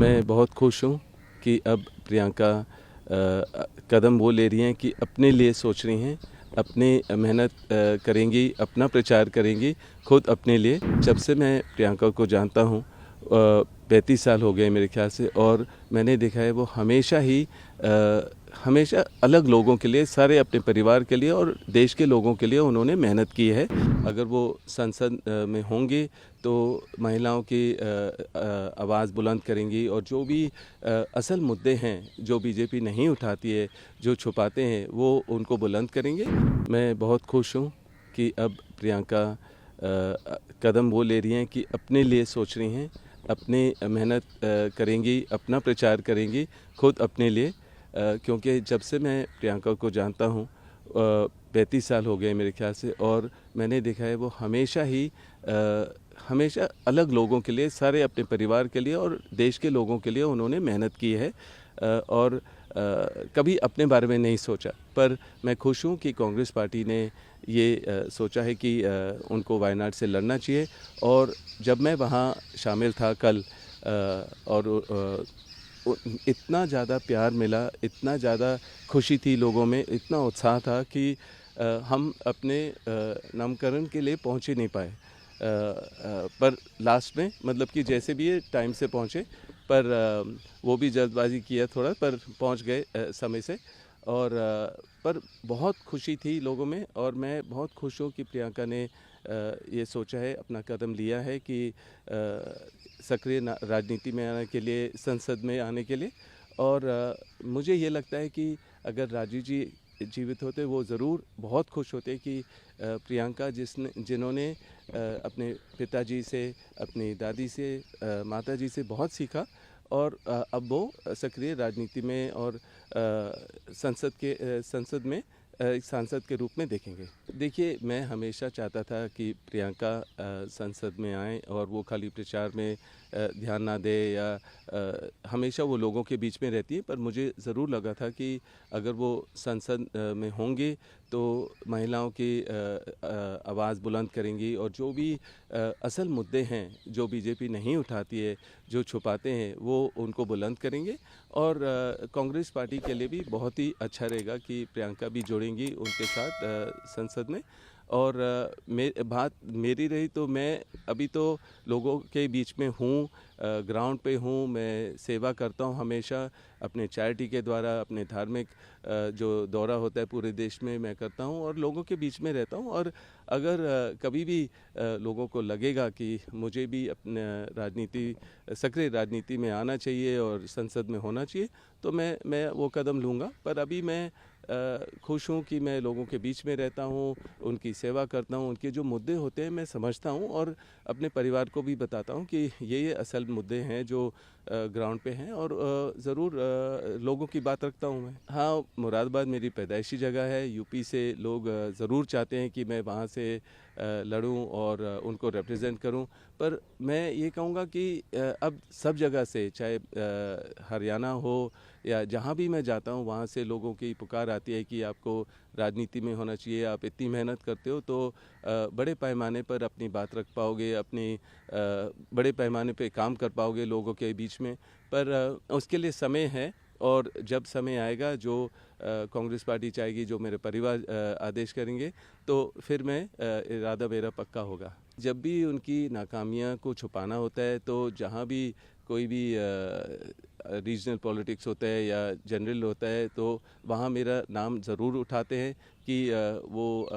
मैं बहुत खुश हूँ कि अब प्रियंका कदम वो ले रही हैं कि अपने लिए सोच रही हैं, अपनी मेहनत करेंगी, अपना प्रचार करेंगी खुद अपने लिए। जब से मैं प्रियंका को जानता हूँ 35 साल हो गए मेरे ख्याल से, और मैंने देखा है वो हमेशा अलग लोगों के लिए, सारे अपने परिवार के लिए और देश के लोगों के लिए उन्होंने मेहनत की है। अगर वो संसद में होंगे तो महिलाओं की आवाज़ बुलंद करेंगी, और जो भी असल मुद्दे हैं जो बीजेपी नहीं उठाती है, जो छुपाते हैं, वो उनको बुलंद करेंगे। मैं बहुत खुश हूँ कि अब प्रियंका कदम वो ले रही हैं कि अपने लिए सोच रही हैं, अपनी मेहनत करेंगी, अपना प्रचार करेंगी खुद अपने लिए। क्योंकि जब से मैं प्रियंका को जानता हूँ 35 साल हो गए मेरे ख्याल से, और मैंने देखा है वो हमेशा अलग लोगों के लिए, सारे अपने परिवार के लिए और देश के लोगों के लिए उन्होंने मेहनत की है। और कभी अपने बारे में नहीं सोचा। पर मैं खुश हूँ कि कांग्रेस पार्टी ने ये सोचा है कि उनको वायनाड से लड़ना चाहिए। और जब मैं वहाँ शामिल था कल, और इतना ज़्यादा प्यार मिला, इतना ज़्यादा खुशी थी लोगों में, इतना उत्साह था कि हम अपने नामकरण के लिए पहुंच ही नहीं पाए। पर लास्ट में मतलब कि जैसे भी ये टाइम से पहुँचे, पर वो भी जल्दबाजी किया थोड़ा, पर पहुंच गए समय से। और पर बहुत खुशी थी लोगों में, और मैं बहुत खुश हूँ कि प्रियंका ने ये सोचा है, अपना कदम लिया है कि सक्रिय राजनीति में आने के लिए, संसद में आने के लिए। और मुझे ये लगता है कि अगर राजीव जी जीवित होते वो ज़रूर बहुत खुश होते कि प्रियंका जिन्होंने अपने पिताजी से, अपनी दादी से, माताजी से बहुत सीखा, और अब वो सक्रिय राजनीति में और संसद में एक सांसद के रूप में देखेंगे। देखिए, मैं हमेशा चाहता था कि प्रियंका संसद में आए और वो खाली प्रचार में ध्यान ना दे, या हमेशा वो लोगों के बीच में रहती है। पर मुझे ज़रूर लगा था कि अगर वो संसद में होंगे तो महिलाओं की आवाज़ बुलंद करेंगी, और जो भी असल मुद्दे हैं जो बीजेपी नहीं उठाती है, जो छुपाते हैं, वो उनको बुलंद करेंगे। और कांग्रेस पार्टी के लिए भी बहुत ही अच्छा रहेगा कि प्रियंका भी जुड़ेंगी उनके साथ संसद में। और बात मेरी रही तो मैं अभी तो लोगों के बीच में हूँ, ग्राउंड पे हूँ, मैं सेवा करता हूँ हमेशा अपने चैरिटी के द्वारा, अपने धार्मिक जो दौरा होता है पूरे देश में मैं करता हूँ और लोगों के बीच में रहता हूँ। और अगर कभी भी लोगों को लगेगा कि मुझे भी अपने सक्रिय राजनीति में आना चाहिए और संसद में होना चाहिए, तो मैं वो कदम लूँगा। पर अभी मैं खुश हूँ कि मैं लोगों के बीच में रहता हूँ, उनकी सेवा करता हूँ, उनके जो मुद्दे होते हैं मैं समझता हूँ, और अपने परिवार को भी बताता हूँ कि ये असल मुद्दे हैं जो ग्राउंड पे हैं। और ज़रूर लोगों की बात रखता हूँ मैं। हाँ, मुरादाबाद मेरी पैदाइशी जगह है। यूपी से लोग ज़रूर चाहते हैं कि मैं वहाँ से लड़ूं और उनको रिप्रेजेंट करूं। पर मैं ये कहूँगा कि अब सब जगह से, चाहे हरियाणा हो या जहाँ भी मैं जाता हूँ, वहाँ से लोगों की पुकार आती है कि आपको राजनीति में होना चाहिए, आप इतनी मेहनत करते हो तो बड़े पैमाने पर अपनी बात रख पाओगे, अपनी बड़े पैमाने पे काम कर पाओगे लोगों के बीच में। पर उसके लिए समय है, और जब समय आएगा, जो कांग्रेस पार्टी चाहेगी, जो मेरे परिवार आदेश करेंगे, तो फिर मैं इरादा मेरा पक्का होगा। जब भी उनकी नाकामियां को छुपाना होता है, तो जहां भी कोई भी रीजनल पॉलिटिक्स होता है या जनरल होता है, तो वहाँ मेरा नाम ज़रूर उठाते हैं कि वो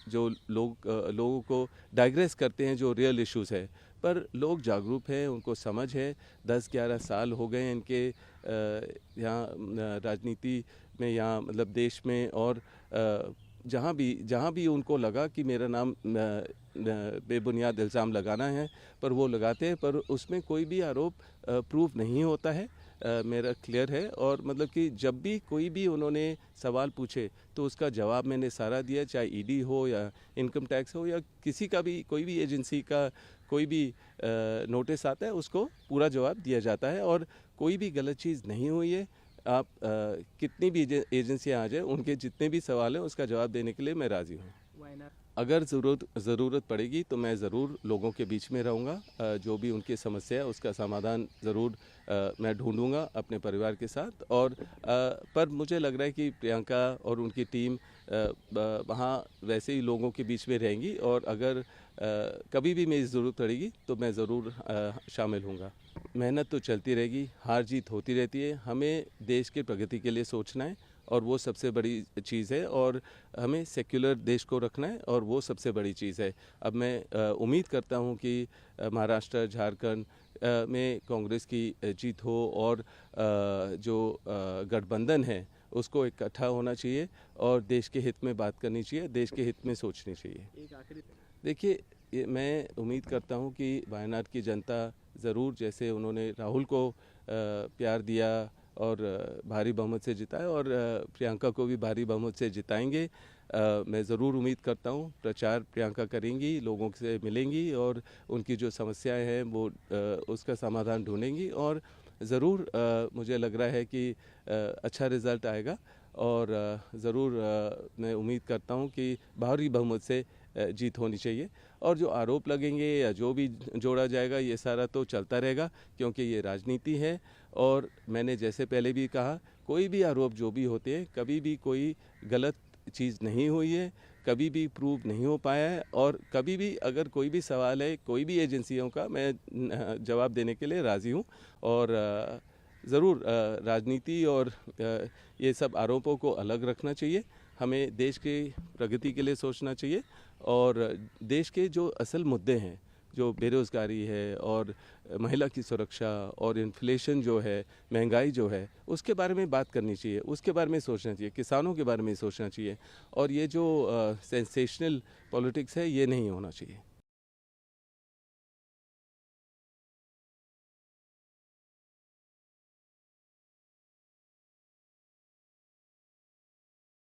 जो लोगों को डाइग्रेस करते हैं जो रियल इश्यूज़ है। पर लोग जागरूक हैं, उनको समझ है। 10-11 साल हो गए इनके यहाँ राजनीति में, यहाँ मतलब देश में। और जहाँ भी उनको लगा कि मेरा नाम बेबुनियाद इल्ज़ाम लगाना है, पर वो लगाते हैं, पर उसमें कोई भी आरोप प्रूव नहीं होता है। मेरा क्लियर है। और मतलब कि जब भी कोई भी उन्होंने सवाल पूछे तो उसका जवाब मैंने सारा दिया, चाहे ईडी हो या इनकम टैक्स हो या किसी का भी, कोई भी एजेंसी का कोई भी नोटिस आता है, उसको पूरा जवाब दिया जाता है। और कोई भी गलत चीज़ नहीं हुई है। आप कितनी भी एजेंसियां आ जाए, उनके जितने भी सवाल हैं उसका जवाब देने के लिए मैं राज़ी हूँ। वायनाड? अगर ज़रूरत पड़ेगी तो मैं ज़रूर लोगों के बीच में रहूँगा। जो भी उनकी समस्या है उसका समाधान ज़रूर मैं ढूँढूँगा अपने परिवार के साथ। और पर मुझे लग रहा है कि प्रियंका और उनकी टीम वहाँ वैसे ही लोगों के बीच में रहेंगी, और अगर कभी भी मेरी ज़रूरत पड़ेगी तो मैं ज़रूर शामिल होऊंगा। मेहनत तो चलती रहेगी, हार जीत होती रहती है। हमें देश की प्रगति के लिए सोचना है और वो सबसे बड़ी चीज़ है, और हमें सेक्युलर देश को रखना है और वो सबसे बड़ी चीज़ है। अब मैं उम्मीद करता हूँ कि महाराष्ट्र, झारखंड में कांग्रेस की जीत हो, और जो गठबंधन है उसको इकट्ठा होना चाहिए और देश के हित में बात करनी चाहिए, देश के हित में सोचनी चाहिए। एक आखिरी देखिए, मैं उम्मीद करता हूँ कि वायनाड की जनता ज़रूर, जैसे उन्होंने राहुल को प्यार दिया और भारी बहुमत से जिताया, और प्रियंका को भी भारी बहुमत से जिताएंगे। मैं ज़रूर उम्मीद करता हूँ प्रचार प्रियंका करेंगी, लोगों से मिलेंगी और उनकी जो समस्याएं हैं वो उसका समाधान ढूंढेंगी, और ज़रूर मुझे लग रहा है कि अच्छा रिज़ल्ट आएगा। और ज़रूर मैं उम्मीद करता हूँ कि भारी बहुमत से जीत होनी चाहिए। और जो आरोप लगेंगे या जो भी जोड़ा जाएगा, ये सारा तो चलता रहेगा, क्योंकि ये राजनीति है। और मैंने जैसे पहले भी कहा, कोई भी आरोप जो भी होते हैं, कभी भी कोई गलत चीज़ नहीं हुई है, कभी भी प्रूव नहीं हो पाया है, और कभी भी अगर कोई भी सवाल है कोई भी एजेंसियों का, मैं जवाब देने के लिए राज़ी हूँ। और ज़रूर राजनीति और ये सब आरोपों को अलग रखना चाहिए। हमें देश की प्रगति के लिए सोचना चाहिए, और देश के जो असल मुद्दे हैं, जो बेरोज़गारी है और महिला की सुरक्षा और इन्फ्लेशन जो है, महंगाई जो है, उसके बारे में बात करनी चाहिए, उसके बारे में सोचना चाहिए, किसानों के बारे में सोचना चाहिए। और ये जो सेंसेशनल पॉलिटिक्स है, ये नहीं होना चाहिए।